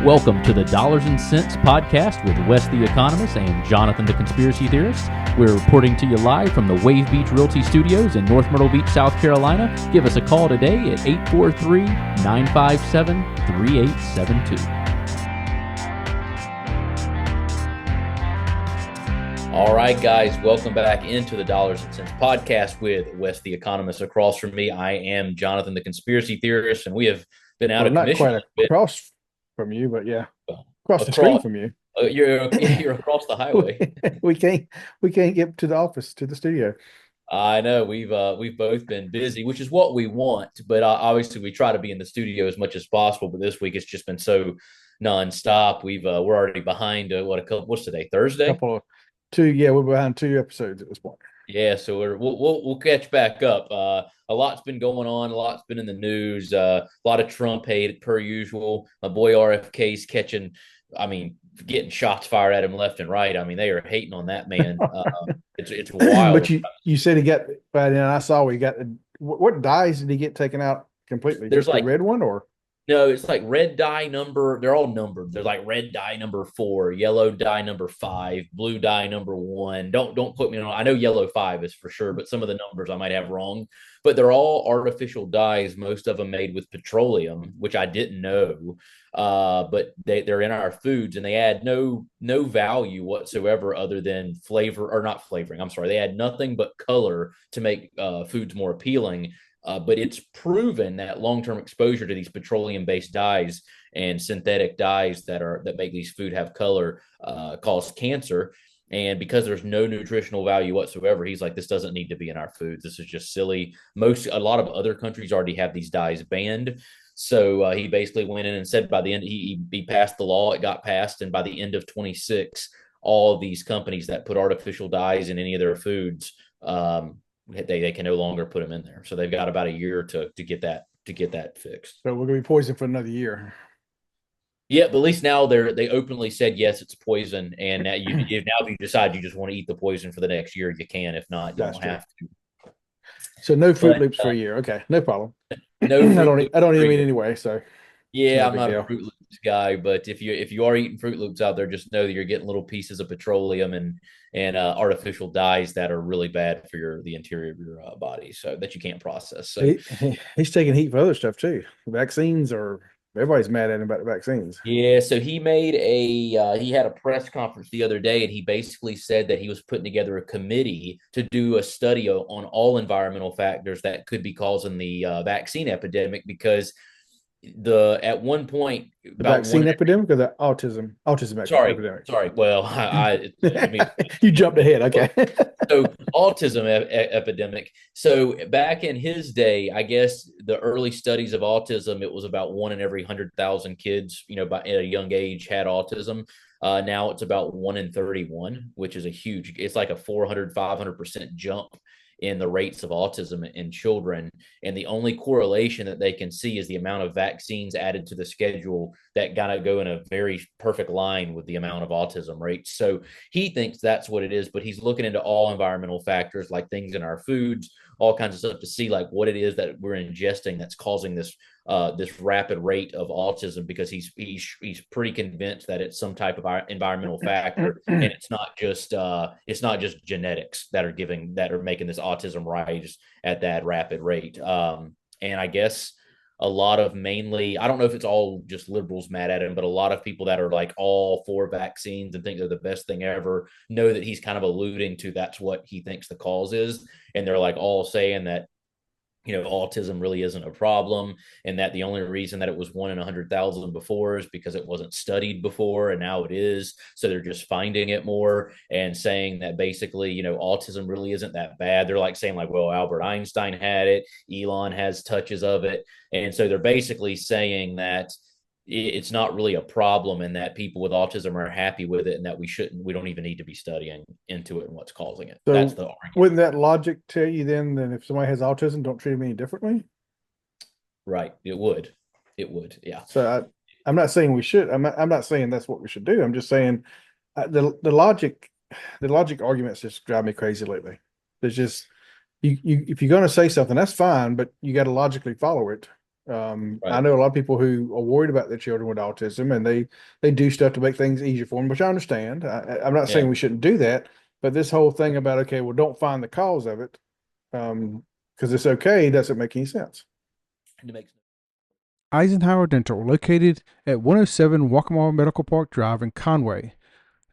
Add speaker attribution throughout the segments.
Speaker 1: Welcome to the Dollars and Cents podcast with Wes the Economist and Jonathan the Conspiracy Theorist. We're reporting to you live from the Wave Beach Realty Studios in North Myrtle Beach, South Carolina. Give us a call today at 843-957-3872. All right, guys, welcome back into the Dollars and Cents podcast with Wes the Economist. Across from me, I am Jonathan the Conspiracy Theorist, and we have been out of commission.
Speaker 2: Not quite across from you, but yeah, across the street from you.
Speaker 1: You're across the highway.
Speaker 2: we can't get to the office, to the studio.
Speaker 1: I know we've both been busy, which is what we want, but obviously we try to be in the studio as much as possible. But this week it's just been so nonstop. We're already behind. What's today? Thursday.
Speaker 2: We're behind 2 episodes at this point.
Speaker 1: Yeah, so we'll catch back up. A lot's been going on. A lot's been in the news. A lot of Trump hate per usual. My boy RFK's getting shots fired at him left and right. I mean, they are hating on that man. It's wild.
Speaker 2: But you said he got, and I saw he got. What dyes did he get taken out completely?
Speaker 1: There's
Speaker 2: just like the red one, or
Speaker 1: no? It's like red dye number. They're all numbered. They're like red dye number 4, yellow dye number 5, blue dye number 1. Don't put me on. I know yellow 5 is for sure, but some of the numbers I might have wrong. But they're all artificial dyes. Most of them made with petroleum, which I didn't know. But they're in our foods, and they add no value whatsoever other than flavor, or not flavoring. I'm sorry, they add nothing but color to make foods more appealing. But it's proven that long-term exposure to these petroleum-based dyes and synthetic dyes that make these food have color cause cancer. And because there's no nutritional value whatsoever, he's like, this doesn't need to be in our foods. This is just silly. A lot of other countries already have these dyes banned. So he basically went in and said by the end, he passed the law. It got passed. And by the end of 26, all of these companies that put artificial dyes in any of their foods, they can no longer put them in there. So they've got about a year to get that fixed.
Speaker 2: So we're going to be poisoned for another year.
Speaker 1: Yeah, but at least now they openly said yes, it's poison, and now if you decide you just want to eat the poison for the next year, you can. If not, you don't have to.
Speaker 2: So no Fruit Loops for a year. Okay, no problem.
Speaker 1: No,
Speaker 2: I don't even eat anyway. So
Speaker 1: yeah, I'm not a Fruit Loops guy, but if you are eating Fruit Loops out there, just know that you're getting little pieces of petroleum and artificial dyes that are really bad for the interior of your body, so that you can't process. So
Speaker 2: he's taking heat for other stuff too. Vaccines are. Everybody's mad at him about the vaccines.
Speaker 1: Yeah, so he had a press conference the other day, and he basically said that he was putting together a committee to do a study on all environmental factors that could be causing the vaccine epidemic, because at one point
Speaker 2: the vaccine epidemic or the autism epidemic.
Speaker 1: Sorry. Well, I
Speaker 2: you jumped ahead. Okay.
Speaker 1: So autism epidemic. So back in his day, I guess the early studies of autism, it was about 1 in every 100,000 kids, at a young age had autism. Now it's about 1 in 31, which is it's like a 500% jump in the rates of autism in children. And the only correlation that they can see is the amount of vaccines added to the schedule that gotta go in a very perfect line with the amount of autism rates. So he thinks that's what it is, but he's looking into all environmental factors, like things in our foods, all kinds of stuff, to see like what it is that we're ingesting that's causing this rapid rate of autism, because he's pretty convinced that it's some type of environmental factor, and it's not just genetics that are making this autism rise at that rapid rate. And I guess a lot of I don't know if it's all just liberals mad at him, but a lot of people that are like all for vaccines and think they're the best thing ever know that he's kind of alluding to that's what he thinks the cause is. And they're like all saying that, autism really isn't a problem, and that the only reason that it was 1 in 100,000 before is because it wasn't studied before, and now it is. So they're just finding it more and saying that basically, autism really isn't that bad. They're like saying like, well, Albert Einstein had it, Elon has touches of it. And so they're basically saying that it's not really a problem, and that people with autism are happy with it, and that we don't even need to be studying into it and what's causing it.
Speaker 2: So
Speaker 1: that's the argument.
Speaker 2: Wouldn't that logic tell you then that if somebody has autism, don't treat them any differently?
Speaker 1: Right. It would. Yeah.
Speaker 2: So I'm not saying we should. I'm not saying that's what we should do. I'm just saying the logic arguments just drive me crazy lately. There's just if you're going to say something, that's fine, but you got to logically follow it. I
Speaker 1: Right.
Speaker 2: know a lot of people who are worried about their children with autism, and they do stuff to make things easier for them, which I understand. I'm not saying
Speaker 1: Yeah.
Speaker 2: we shouldn't do that, but this whole thing about, okay, well, don't find the cause of it, because it's okay, doesn't make any sense.
Speaker 1: It makes
Speaker 3: Eisenhower Dental, located at 107 Waccamaw Medical Park Drive in Conway,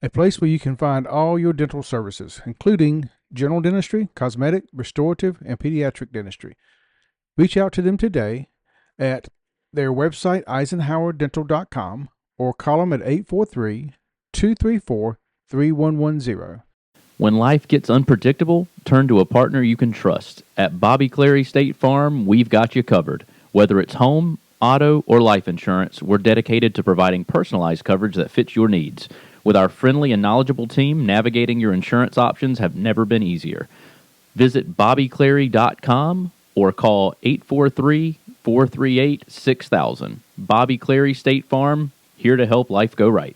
Speaker 3: a place where you can find all your dental services, including general dentistry, cosmetic, restorative, and pediatric dentistry. Reach out to them today at their website, eisenhowerdental.com, or call them at 843 234 3110.
Speaker 1: When life gets unpredictable, turn to a partner you can trust. At Bobby Clary State Farm, we've got you covered. Whether it's home, auto, or life insurance, we're dedicated to providing personalized coverage that fits your needs. With our friendly and knowledgeable team, navigating your insurance options have never been easier. Visit bobbyclary.com or call 843-438-6000. Bobby Clary State Farm, here to help life go right.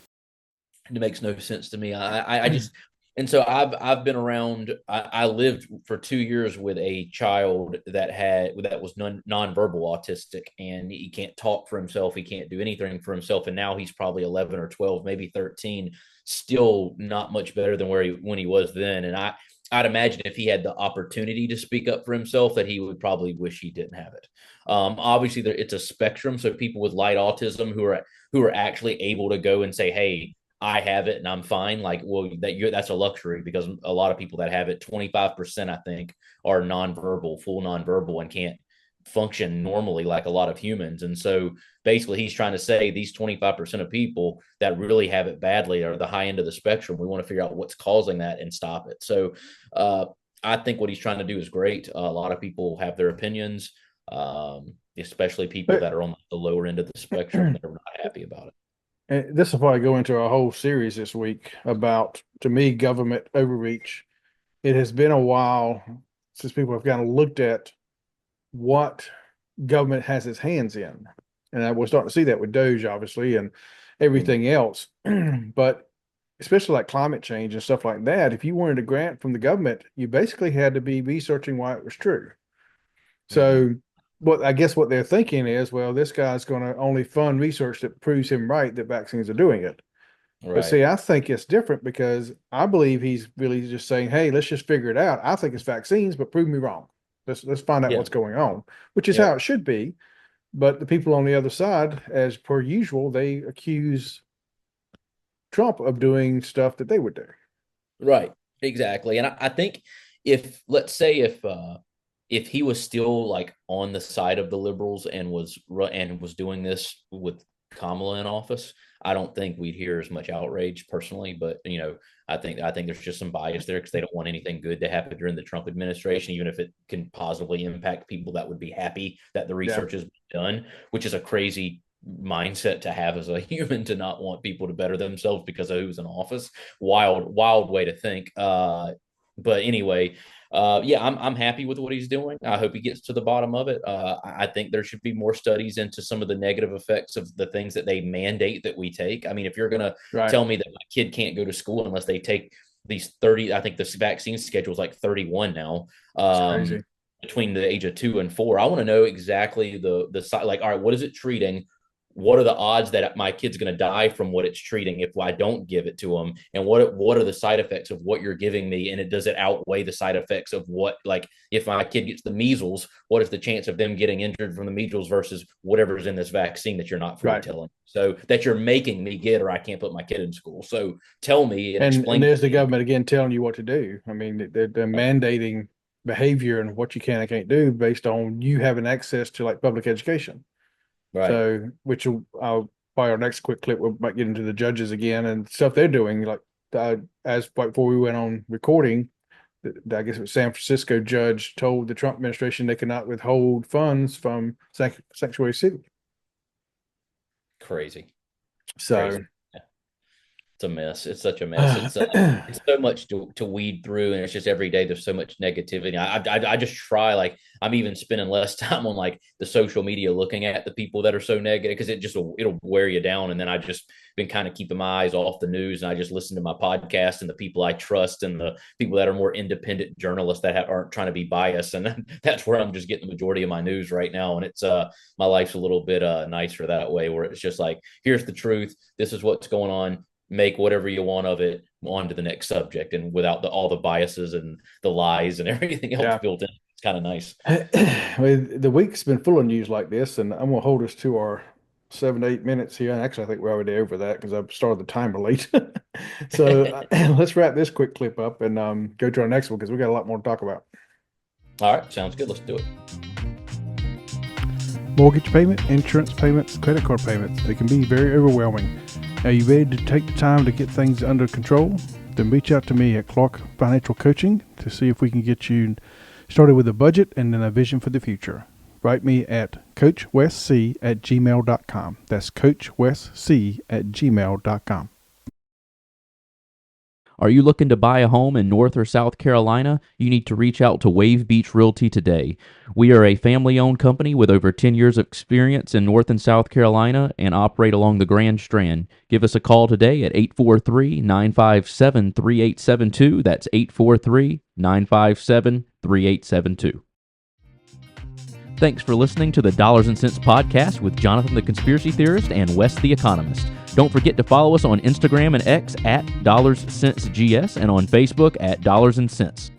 Speaker 1: It makes no sense to me. I just and so I've been around. I lived for 2 years with a child that was nonverbal autistic, and he can't talk for himself. He can't do anything for himself, and now he's probably 11 or 12, maybe 13. Still not much better than when he was then. And I'd imagine if he had the opportunity to speak up for himself, that he would probably wish he didn't have it. Obviously, it's a spectrum. So people with light autism who are actually able to go and say, "Hey, I have it and I'm fine." Like, well, that's a luxury, because a lot of people that have it, 25%, I think, are nonverbal, full nonverbal, and can't function normally like a lot of humans. And so basically he's trying to say these 25% of people that really have it badly are the high end of the spectrum. We want to figure out what's causing that and stop it. So uh, I think what he's trying to do is great. A lot of people have their opinions, especially people
Speaker 2: But
Speaker 1: that are on the lower end of the spectrum that are not happy about it.
Speaker 2: and this will probably go into a whole series this week about, to me, government overreach. It has been a while since people have kind of looked at what government has its hands in. And I was starting to see that with Doge, obviously, and everything else. But especially like climate change and stuff like that, if you wanted a grant from the government, you basically had to be researching why it was true.
Speaker 1: Mm-hmm.
Speaker 2: So I guess what they're thinking is, well, this guy's going to only fund research that proves him right that vaccines are doing it. But
Speaker 1: Right.
Speaker 2: see, I think it's different, because I believe he's really just saying, "Hey, let's just figure it out. I think it's vaccines, but prove me wrong. Let's find out
Speaker 1: Yeah.
Speaker 2: what's going on," which is how
Speaker 1: Yep.
Speaker 2: it should be. But the people on the other side, as per usual, they accuse Trump of doing stuff that they would do.
Speaker 1: Right. Exactly. And I think let's say if he was still like on the side of the liberals and was doing this with Kamala in office, I don't think we'd hear as much outrage personally. But I think there's just some bias there, because they don't want anything good to happen during the Trump administration, even if it can positively impact people that would be happy that the
Speaker 2: Yeah,
Speaker 1: research has been done, which is a crazy mindset to have as a human, to not want people to better themselves because of who's in office. Wild way to think. But anyway, yeah, I'm happy with what he's doing. I hope he gets to the bottom of it. I think there should be more studies into some of the negative effects of the things that they mandate that we take. I mean, if you're gonna
Speaker 2: right.
Speaker 1: tell me that my kid can't go to school unless they take these 30, I think this vaccine schedule is like 31 now.
Speaker 2: It's
Speaker 1: Um,
Speaker 2: crazy.
Speaker 1: between the age of 2 and 4, I want to know exactly the side. Like, all right, what is it treating? What are the odds that my kid's going to die from what it's treating if I don't give it to him? And what are the side effects of what you're giving me? And does it outweigh the side effects of what, like, if my kid gets the measles, what is the chance of them getting injured from the measles versus whatever's in this vaccine that you're not
Speaker 2: Right.
Speaker 1: foretelling? So that you're making me get, or I can't put my kid in school. So tell me and
Speaker 2: And
Speaker 1: explain
Speaker 2: there's
Speaker 1: to
Speaker 2: the
Speaker 1: me.
Speaker 2: government again telling you what to do. I mean, they're
Speaker 1: Right.
Speaker 2: mandating behavior and what you can and can't do based on you having access to like public education.
Speaker 1: Right.
Speaker 2: So, which will, probably our next quick clip, we might get into the judges again and stuff they're doing. Like, as right before we went on recording, I guess it was San Francisco judge told the Trump administration they cannot withhold funds from Sanctuary City.
Speaker 1: Crazy. Crazy.
Speaker 2: So,
Speaker 1: Yeah. It's a mess. It's such a mess. It's so much to weed through, and it's just every day there's so much negativity. I just try, like, I'm even spending less time on like the social media looking at the people that are so negative, because it'll wear you down. And then I just been kind of keeping my eyes off the news, and I just listen to my podcast and the people I trust and the people that are more independent journalists that aren't trying to be biased. And that's where I'm just getting the majority of my news right now. And it's my life's a little bit nicer that way, where it's just like, here's the truth. This is what's going on. Make whatever you want of it, on to the next subject, and without all the biases and the lies and everything else built in. It's kind of nice.
Speaker 2: The week's been full of news like this, and I'm gonna hold us to our 7 to 8 minutes here. And actually, I think we're already over that because I've started the timer late. So let's wrap this quick clip up and go to our next one, because we got a lot more to talk about.
Speaker 1: All right, sounds good. Let's do it.
Speaker 3: Mortgage payment, insurance payments, credit card payments, they can be very overwhelming. Are you ready to take the time to get things under control? Then reach out to me at Clark Financial Coaching to see if we can get you started with a budget and then a vision for the future. Write me at coachwesc@gmail.com. That's coachwesc@gmail.com.
Speaker 4: Are you looking to buy a home in North or South Carolina? You need to reach out to Wave Beach Realty today. We are a family-owned company with over 10 years of experience in North and South Carolina and operate along the Grand Strand. Give us a call today at 843-957-3872. That's 843-957-3872. Thanks for listening to the Dollars and Cents Podcast with Jonathan the Conspiracy Theorist and Wes the Economist. Don't forget to follow us on Instagram and X at DollarsCentsGS and on Facebook at Dollars and Cents.